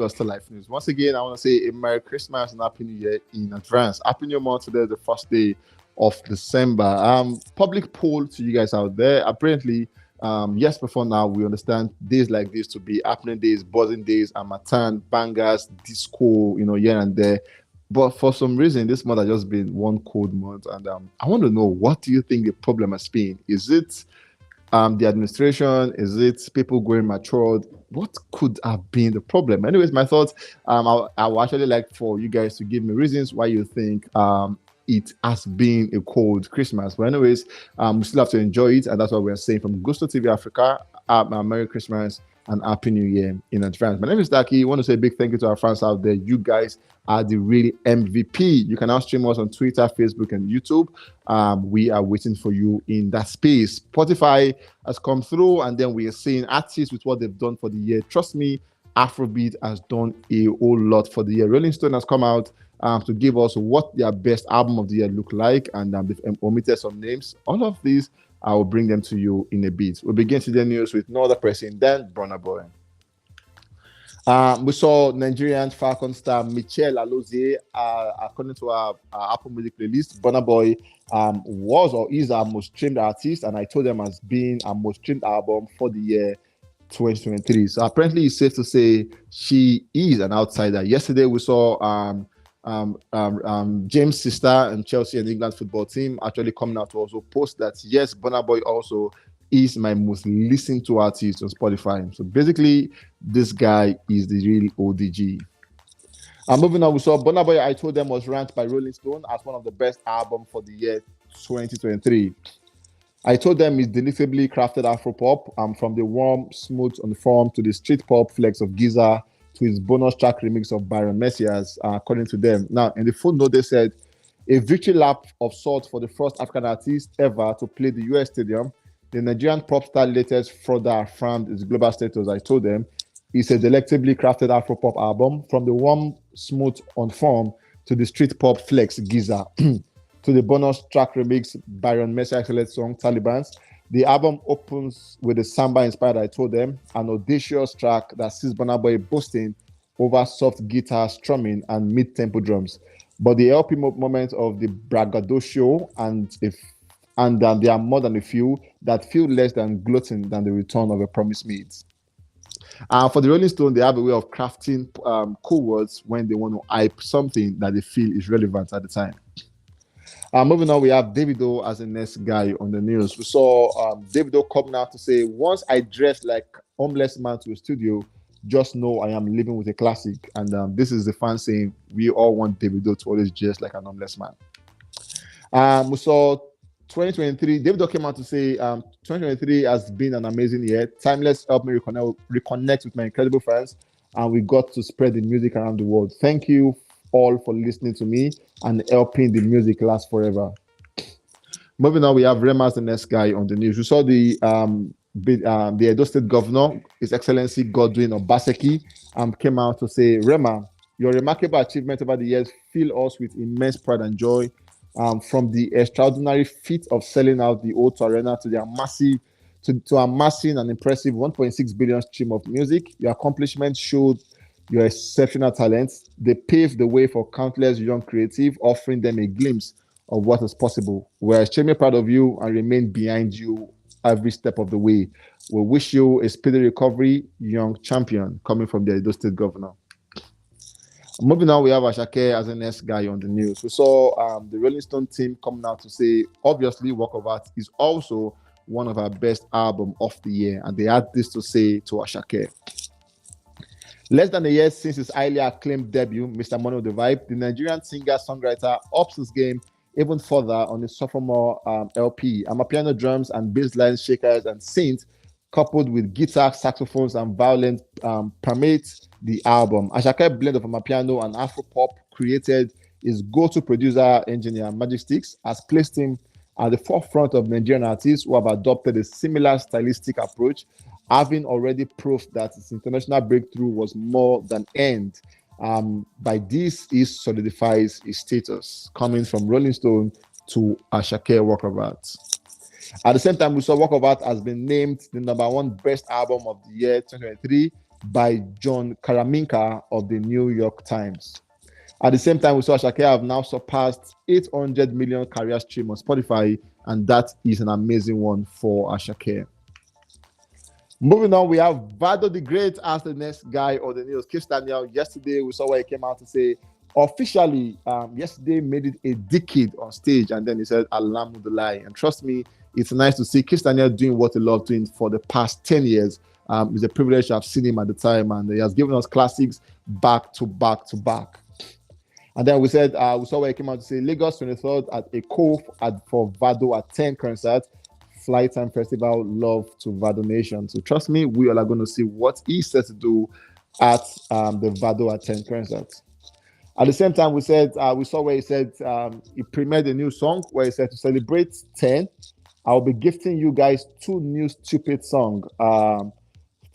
Augusta Life News. Once again, I want to say a Merry Christmas and Happy New Year in advance. Happy New Month today, the first day of December. Public poll to you guys out there. Apparently, yes, before now, we understand days like this to be happening days, buzzing days, Amatan, bangers, disco, here and there. But for some reason, this month has just been one cold month. And I want to know, what do you think the problem has been? Is it the administration? Is it people going matured? What could have been the problem? Anyways, my thoughts. I would actually like for you guys to give me reasons why you think it has been a cold Christmas. But anyways, we still have to enjoy it, and that's what we're saying from Gusto TV Africa. Merry Christmas and Happy New Year in advance. My name is Daki. I want to say a big thank you to our fans out there. You guys are the real MVP. You can now stream us on Twitter, Facebook, and YouTube. We are waiting for you in that space. Spotify has come through, and then we are seeing artists with what they've done for the year. Trust me, Afrobeat has done a whole lot for the year. Rolling Stone has come out to give us what their best album of the year look like, and they've omitted some names. All of these, I will bring them to you in a bit. We'll begin today's news with no other person than Burna Boy. We saw Nigerian Falcon star Michelle Alozie, according to our Apple Music playlist. Burna Boy was or is our most streamed artist, and I told them as being our most streamed album for the year 2023. So apparently, it's safe to say she is an outsider. Yesterday, we saw James' sister and Chelsea and England football team actually coming out to also post that yes, Burna Boy also is my most listened to artist on Spotify. So basically, this guy is the real ODG. Moving on, we saw Burna Boy, I told them, was ranked by Rolling Stone as one of the best albums for the year 2023. I told them it's deliciously crafted Afropop, from the warm, smooth on the form to the street pop flex of Giza to his bonus track remix of Byron Messias, according to them. Now, in the footnote, they said, a victory lap of sorts for the first African artist ever to play the US Stadium. The Nigerian pop star latest further affirmed his global status. I told them it's a delectably crafted Afropop album, from the warm, smooth on form to the street pop flex Giza to the bonus track remix Byron Messias song Taliban's. The album opens with a samba-inspired, I told them, an audacious track that sees Burna Boy boasting over soft guitar strumming and mid-tempo drums. But the LP moments of the braggadocio and there are more than a few that feel less than glutton than the return of a promise made. For the Rolling Stone, they have a way of crafting cool words when they want to hype something that they feel is relevant at the time. Moving on, we have Davido as the next guy on the news. We saw Davido coming out to say, once I dress like homeless man to a studio, just know I am living with a classic. And this is the fan saying, we all want Davido to always dress like an homeless man. We saw 2023, Davido came out to say, 2023 has been an amazing year. Timeless helped me reconnect with my incredible fans, and we got to spread the music around the world. Thank you all for listening to me and helping the music last forever. Moving on, we have Rema as the next guy on the news. We saw the Edo State Governor, His Excellency Godwin Obaseki, came out to say, Rema, your remarkable achievement over the years fill us with immense pride and joy. From the extraordinary feat of selling out the O2 Arena to their amassing an impressive 1.6 billion stream of music, your accomplishments showed your exceptional talents. They paved the way for countless young creatives, offering them a glimpse of what is possible. We're extremely proud of you and remain behind you every step of the way. We wish you a speedy recovery, young champion, coming from the Edo State Governor. Moving on, we have Asake as the next guy on the news. We saw the Rolling Stone team coming out to say, obviously, Work of Art is also one of our best albums of the year. And they had this to say to Asake. Less than a year since his highly acclaimed debut, Mr. Money of the Vibe, the Nigerian singer-songwriter ups his game even further on his sophomore LP. Amapiano drums and bassline shakers and synths, coupled with guitar, saxophones, and violin, permeates the album. Ashake's blend of Amapiano and Afropop created his go-to producer, engineer, Magic Sticks, has placed him at the forefront of Nigerian artists who have adopted a similar stylistic approach, having already proved that his international breakthrough was more than earned. By this, he solidifies his status, coming from Rolling Stone to Asake Work of Art. At the same time, we saw Work of Art has been named the #1 best album of the year 2023 by John Karaminka of the New York Times. At the same time, we saw Asake have now surpassed 800 million career stream on Spotify, and that is an amazing one for Asake. Moving on, we have Vado the Great as the next guy on the news. Kizz Daniel, yesterday we saw where he came out to say, officially, yesterday made it a decade on stage, and then he said, Alhamdulillah. And trust me, it's nice to see Kizz Daniel doing what he loved doing for the past 10 years. It's a privilege to have seen him at the time, and he has given us classics back to back to back. And then we said, we saw where he came out to say, Lagos 23rd at a Cove for Vado at 10 concert. Flight Time Festival, love to Vado Nation. So trust me, we all are going to see what he said to do at the Vado at 10 concert. At the same time, we said, we saw where he said he premiered a new song where he said to celebrate 10, I'll be gifting you guys 2 new stupid songs,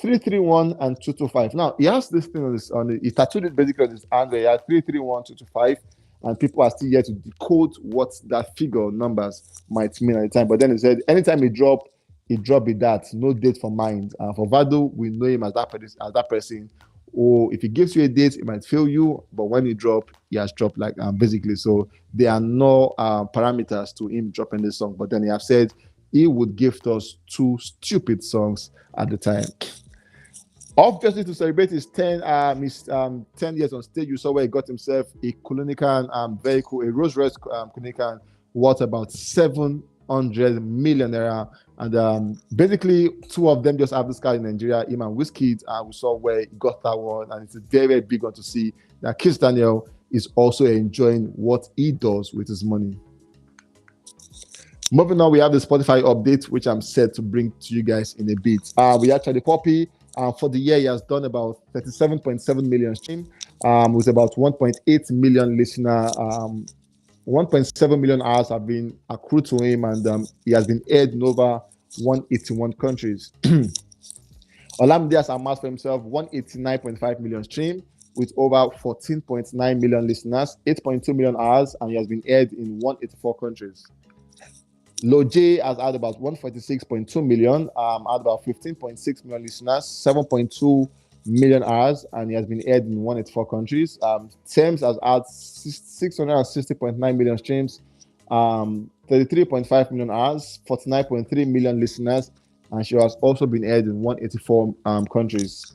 331 and 225. Now, he has this thing he tattooed it basically on his hand where he had 331, 225, and people are still yet to decode what that figure numbers might mean at the time. But then he said, anytime he drop with that, no date for mind. For Vado, we know him as that person. Or if he gives you a date, it might fail you, but when he drop, he has dropped like basically. So there are no parameters to him dropping this song. But then he has said he would gift us 2 stupid songs at the time. Obviously, to celebrate his 10 years on stage, you saw where he got himself a Kulonican vehicle, a Rolls-Royce Kulonican, worth about 700 million naira. And basically, 2 of them just have this car in Nigeria, him and Wizkid. We saw where he got that one, and it's a very, very big one to see that Kizz Daniel is also enjoying what he does with his money. Moving on, we have the Spotify update, which I'm set to bring to you guys in a bit. We actually Poppy. For the year, he has done about 37.7 million stream, with about 1.8 million listener. 1.7 million hours have been accrued to him, and he has been aired in over 181 countries. Olamide has amassed for himself 189.5 million stream with over 14.9 million listeners, 8.2 million hours, and he has been aired in 184 countries. Ocher has had about 146.2 million, had about 15.6 million listeners, 7.2 million hours, and he has been aired in 184 countries. Thames has had 660.9 million streams, 33.5 million hours, 49.3 million listeners, and she has also been aired in 184 countries.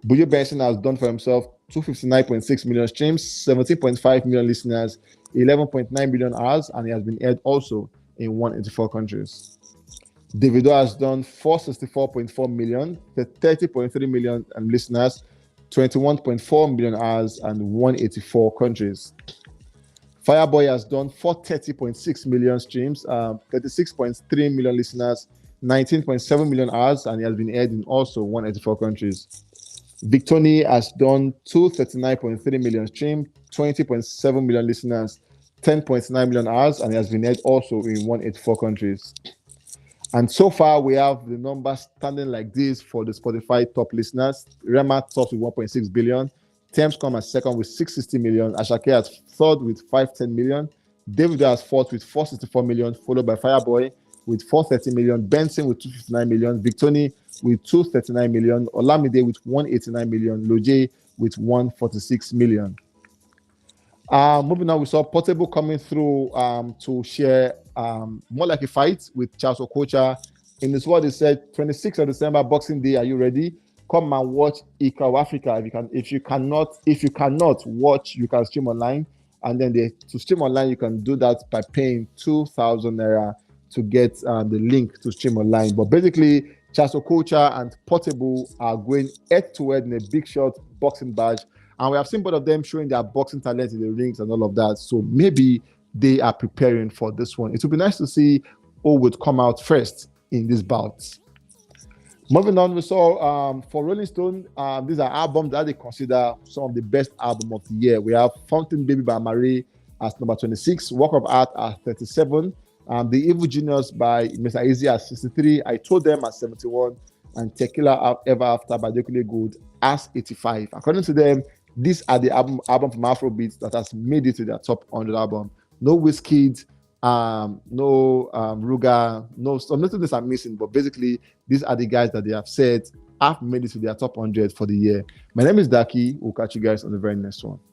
Buju Benson has done for himself 259.6 million streams, 17.5 million listeners, 11.9 million hours, and he has been aired also in 184 countries. Davido has done 464.4 million, 30.3 million listeners, 21.4 million hours, and 184 countries. Fireboy has done 430.6 million streams, 36.3 million listeners, 19.7 million hours, and he has been aired in also 184 countries. Victoni has done 239.3 million streams, 20.7 million listeners, 10.9 million hours, and he has been aired also in 184 countries. And so far, we have the numbers standing like this for the Spotify top listeners. Rema tops with 1.6 billion. Thames come as second with 660 million. Asake has third with 510 million. Davido has fourth with 464 million, followed by Fireboy with 430 million. Benson with 259 million. Victoni with 239 million. Olamide with 189 million. Ocher with 146 million. Moving on, we saw Portable coming through to share more like a fight with Charles Ocher. In this word, he said, 26th of December, Boxing Day, are you ready? Come and watch Ika Africa. If you cannot watch, you can stream online. And then to stream online, you can do that by paying 2,000 naira to get the link to stream online. But basically, Charles Ocher and Portable are going head-to-head in a big shot boxing badge. And we have seen both of them showing their boxing talent in the rings and all of that. So maybe they are preparing for this one. It would be nice to see who would come out first in this bout. Moving on, we saw for Rolling Stone, these are albums that they consider some of the best albums of the year. We have Fountain Baby by Marie as number 26, Work of Art at 37, The Evil Genius by Mr. Easy at 63, I Told Them at 71, and Tequila Ever After by Dekule Gold as 85. According to them, these are the album from Afrobeats that has made it to their top 100 album. No Wizkid, no Ruga, no. So nothing that I'm missing, but basically these are the guys that they have said have made it to their top 100 for the year. My name is Daki. We'll catch you guys on the very next one.